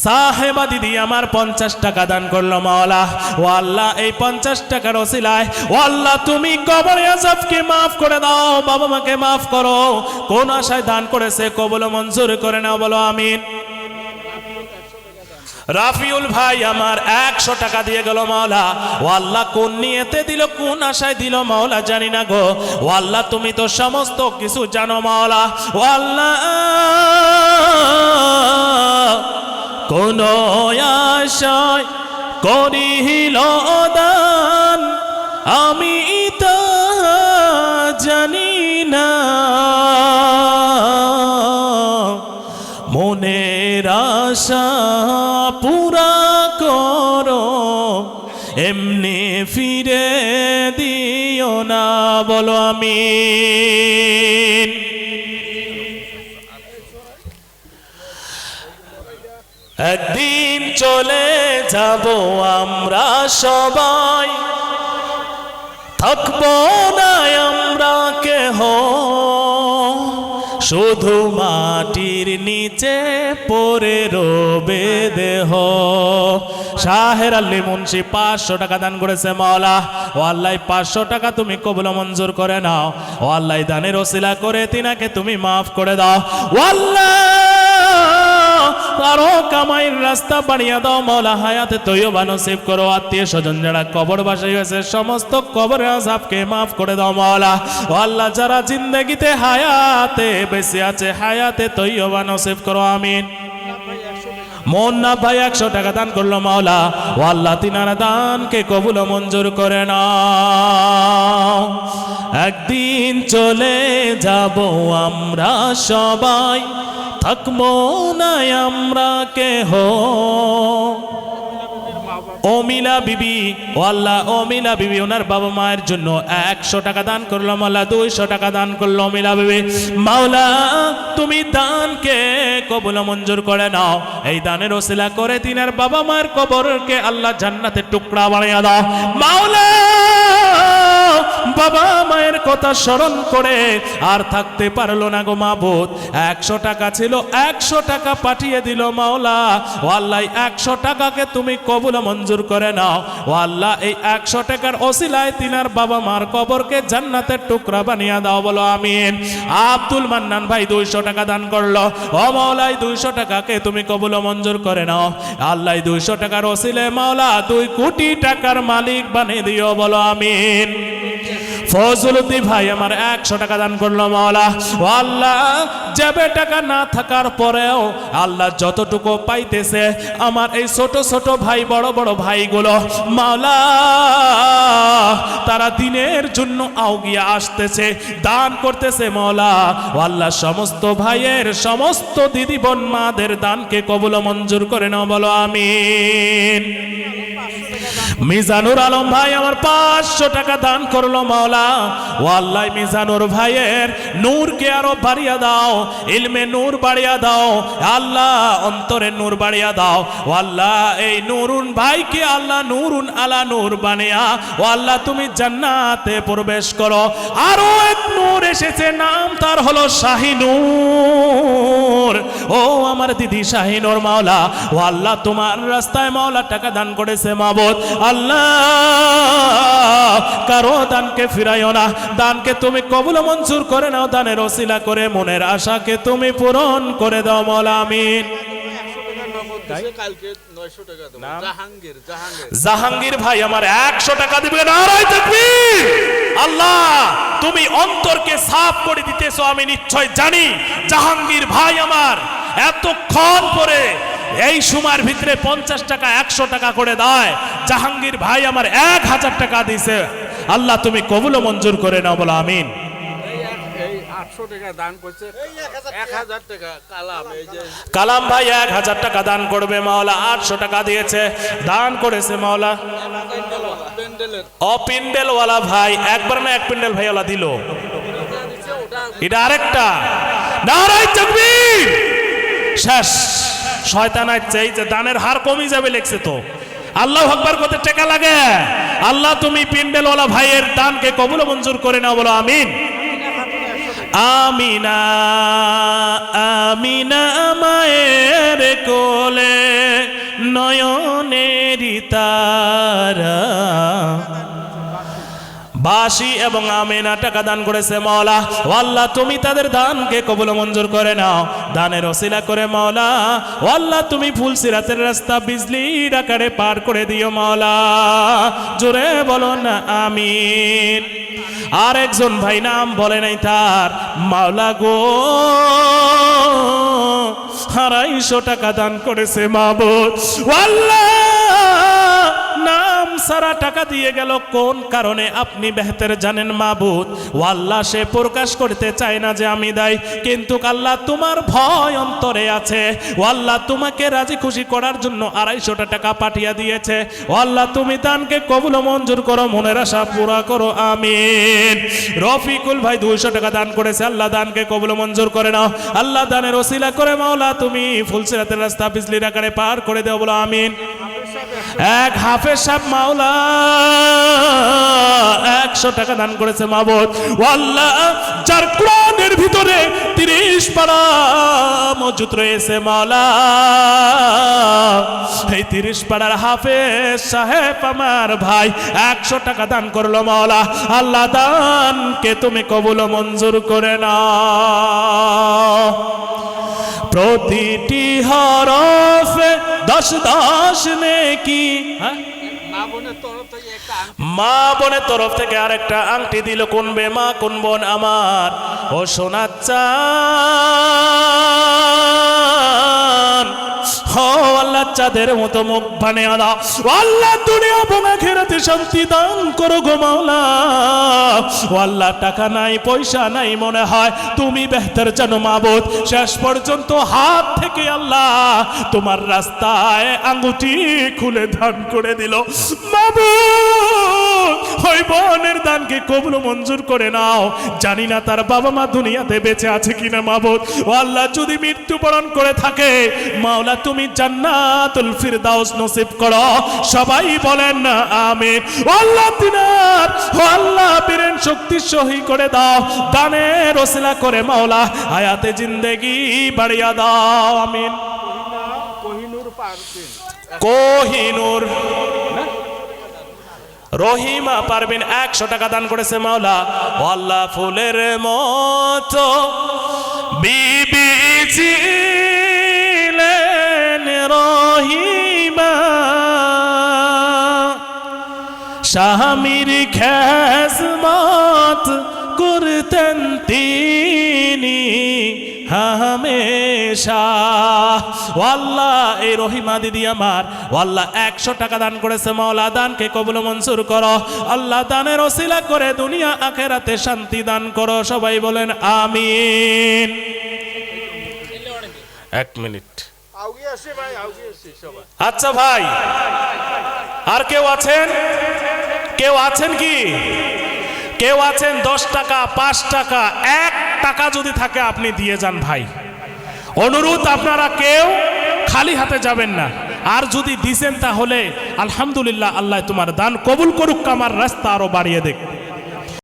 সাহেবা দিদি আমার 50 টাকা দান করলো মাওলা। ও আল্লাহ এই 50 টাকার ওসিলায় ও আল্লাহ তুমি কবরে আযাবকে মাফ করে দাও, বাবা মাকে মাফ করো। কোন আশায় দান করেছে কবুল মঞ্জুর করে নাও, বলো আমিন। রাফিউল ভাই আমার 100 টাকা দিয়ে গেল মাওলা। ও আল্লাহ কোন নিয়তে দিল, কোন আশায় দিল মাওলা জানি না গো। ও আল্লাহ তুমি তো সমস্ত কিছু জানো মাওলা। ও আল্লাহ কোন আশায় করিল দান আমি তা জানি না, মনের আশা পুরা করো এমনি ফিরে দিও না, বলো আমিন। একদিন চলে যাব আমরা সবাই, থাকবো না আমরা কেহ, শুধু মাটির নিচে পড়ে রবে দেহ। শাহের আলী মুন্সি 500 টাকা দান করেছে মাওলা। ও আল্লাহ 500 টাকা তুমি কবুল মঞ্জুর করে নাও। ও আল্লাহ দানের ওসিলা করে তিনাকে তুমি মাফ করে দাও। ও আল্লাহ আরো কামাইয়ের রাস্তা বানিয়ে দাও মাওলা, হায়াতে তৈয়বা নসিব করো। আত্মীয় স্বজন যারা কবরবাসী হয়েছে সমস্ত কবরের আযাবকে মাফ করে দাও মাওলা। ও আল্লাহ যারা জিন্দেগিতে হায়াতে বেঁচে আছে হায়াতে তৈয়বা নসিব করো, আমিন। মোন্না ভাই 100 টাকা দান করলো মাওলা। ও আল্লাহ তিনার দানকে কবুল মঞ্জুর করে নাও। একদিন চলে যাব আমরা সবাই, থাকবো না আমরা কেহ। অমিলা বিবি, ও আল্লাহ অমিলা বিবি ওনার বাবা মায়ের জন্য 100 টাকা দান করলো মাওলা। 200 টাকা দান করলো অমিলা বিবি। মাওলা তুমি দানকে কবুল মঞ্জুর করে নাও। এই দানের ওসিলা করে তিনার বাবা মায়ের কবরকে আল্লাহ জান্নাতের টুকরা বানিয়ে দাও মাওলা। বাবা মায়ের কথা স্মরণ করে আর থাকতে পারলো না গো মাবুদ। 100 টাকা ছিল 100 টাকা পাঠিয়ে দিল মাওলা। ও আল্লাহ 100 টাকাকে তুমি কবুল মঞ্জুর করে নাও। ও আল্লাহ এই 100 টাকার ওসিলায় তিনার বাবা মার কবরকে জান্নাতের টুকরা বানিয়ে দাও, বলো আমিন। আব্দুল মান্নান ভাই 200 টাকা দান করলো। ও মাওলা 200 টাকাকে তুমি কবুল মঞ্জুর করে নাও। আল্লাহ 200 টাকার ওসিলায় মাওলা 2 কোটি টাকার মালিক বানিয়ে দিও, বলো আমিন। ফজলুদ্দিন ভাই আমার 100 টাকা দান করলো মাওলা। ও আল্লাহ যাবে টাকা না থাকার পরেও আল্লাহ যতটুকু পাইতেছে আমার এই ছোট ছোট ভাই বড় বড় ভাইগুলো মাওলা তারা দিনের জন্য আউগিয়া আসতেছে, দান করতেছে মাওলা। ও আল্লাহ সমস্ত ভাইয়ের সমস্ত দিদি বোন মাদের দানকে কবুল মঞ্জুর করে নাও, বলো আমিন। মিজানুর আলম ভাই আমার 500 টাকা দান করলো মাওলা। ও আল্লাহ মিজানুর ভাইয়ের নূরকে আরো বাড়িয়ে দাও, ইলমে নূর বাড়িয়ে দাও আল্লাহ, অন্তরে নূর বাড়িয়ে দাও। ও আল্লাহ এই নূরুন ভাইকে আল্লাহ নূরুন আলা নূর বানিয়া ও আল্লাহ তুমি জান্নাতে প্রবেশ করো। আরো এক নূর এসেছে, নাম তার হলো শাহিনূর। ও আমার দিদি শাহিনূর মাওলা। ও আল্লাহ তোমার রাস্তায় মাওলা টাকা দান করেছে মাবুদ। আল্লাহ কারো দানকে ফিরাইও না, দানকে তুমি কবুল মঞ্জুর করে নাও। দানের ওসিলা করে মনের আশাকে তুমি পূরণ করে দাও, মাওলা আমিন। জাহাঙ্গীর ভাই আমার 100 টাকা দিবে। নারায়ে তাকবীর। আল্লাহ তুমি অন্তরকে সাফ করে দিতেছো আমি নিশ্চয় জানি। জাহাঙ্গীর ভাই আমার এতক্ষণ পরে এই সময়ের ভিতরে 50 টাকা 100 টাকা করে দেয়। জাহাঙ্গীর ভাই আমার 1000 টাকা দিছে। আল্লাহ তুমি কবুল মঞ্জুর করে নাও, বলো আমিন। 800 টাকা দান করছে, 1000 টাকা কালাম ভাই 1000 টাকা দান করবে মাওলা। 800 টাকা দিয়েছে, দান করেছে মাওলা। অপিন্ডেলওয়ালা ভাই একবার না এক পিন্ডেল ভাই ওলা দিল, এটা আরেকটা। নারায়ে তাকবীর। শেষ। শয়তান আছে এই যে দানের হার কমে যাবে লেখছে তো। আল্লাহু আকবার করতে টাকা লাগে। আল্লাহ তুমি পিন্ডেলওয়ালা ভাইয়ের দানকে কবুল মঞ্জুর করে নাও, বলো আমিন। আমিনা আমিনা মায়ের কোলে নয়নেরি তারা। বাসি এবং আমেনা টাকা দান করেছে মাওলা। ও আল্লাহ তুমি তাদের দানকে কবুল মঞ্জুর করে নাও, দানের ওসিলা করে মাওলা। ও আল্লাহ তুমি ফুলসিরাতের রাস্তা বিজলির আকারে পার করে দিও মাওলা। জোরে বলো না আমিন। আর একজন ভাই নাম বলে নাই তার, মাওলা গো 250 টাকা দান করেছে মাবুদ। ও আল্লাহ নাম সারা টাকা দিয়ে গেল কোন কারণে আপনি বেহতর জানেন মাবুদ। ও আল্লাহ সে প্রকাশ করতে চায় না যে আমি দায়ী, কিন্তু আল্লাহ তোমার ভয় অন্তরে আছে। ও আল্লাহ তোমাকে রাজি খুশি করার জন্য 250 টাকা পাঠিয়ে দিয়েছে। ও আল্লাহ তুমি দানকে কবুল মঞ্জুর করো, মনের আশা পুরা করো আমিন। রফিকুল ভাই 200 টাকা দান করেছে, আল্লাহ দানকে কবুল মঞ্জুর করে নাও। আল্লাহ দানের ওসিলা করে মাওলা তুমি ফুলসিরাতের রাস্তা বিজলির আকারে পার করে দাও, বলো আমিন। এক হাফেজ সাহেব মাওলা 100 টাকা দান করেছে মাবুদ। ও আল্লাহ যার কোরআনের ভিতরে 30 পারা মজুদ রয়েছে মাওলা, এই 30 পারার হাফেজ সাহেব আমার ভাই 100 টাকা দান করলো মাওলা। আল্লাহ দানকে তুমি কবুল মঞ্জুর করে নাও। প্রতিটি হরফে 10 নেকি। মা বোনের তরফ থেকে একটা মা বোনের তরফ থেকে আরেকটা আংটি দিল কোন বে মা কোন বোন আমার ও সোনা চাঁদ। ও আল্লাহ চাঁদের মতো মুখ বানিয়ে দাও। ও আল্লাহ দুনিয়া এবং আখিরাতে শান্তি দান করো গো মাওলা। ও আল্লাহ টাকা নাই পয়সা নাই মনে হয়, তুমি বেহতর জানো মাবুদ। শেষ পর্যন্ত হাত থেকে আল্লাহ তোমার রাস্তায় আঙ্গুটি খুলে দান করে দিল মাবুদ। ওই বোনের দানকে কবুল মঞ্জুর করে নাও। জানি না তার বাবা মা দুনিয়াতে বেঁচে আছে কিনা মাবুদ। ও আল্লাহ যদি মৃত্যুবরণ করে থাকে মাওলা তুমি জান্নাতুল ফিরদাউস নসিব করো। সবাই বলেন না আমিন। ও আল্লাহ তিনার ও আল্লাহ বীরেন শক্তি সহি করে দাও, দানের ওসিলা করে মাওলা হায়াতে জিন্দেগি বাড়িয়ে দাও আমিন। কোহিনুর পারবেন, কোহিনুর রহিমা পারবেন 100 টাকা দান করেছে মাওলা। ও আল্লাহ ফুলের মতো বিবি ছিলেন রহিমা, স্বামীর খেজমত করতেন তিনি হামেশা। ও আল্লাহ এই রহিমা দিদি আমার ও আল্লাহ 100 টাকা দান করেছে মাওলা, দানকে কবুল মঞ্জুর করো। আল্লাহ দানের ওসিলা করে দুনিয়া আখিরাতে শান্তি দান করো। সবাই বলেন আমিন। 1 মিনিট। আউগে আসে ভাই, আউগে আসে সবাই। আচ্ছা ভাই, আর কেউ আছেন? কেউ আছেন কি? কেউ আছেন? 10 টাকা 5 টাকা 1 টাকা যদি থাকে আপনি দিয়ে যান ভাই। অনুরোধ আপনারা কেউ খালি হাতে যাবেন না। আর যদি দিছেন তাহলে আলহামদুলিল্লাহ, আল্লাহ তোমার দান কবুল করুক, আমার রাস্তা আরো বাড়িয়ে দেখ।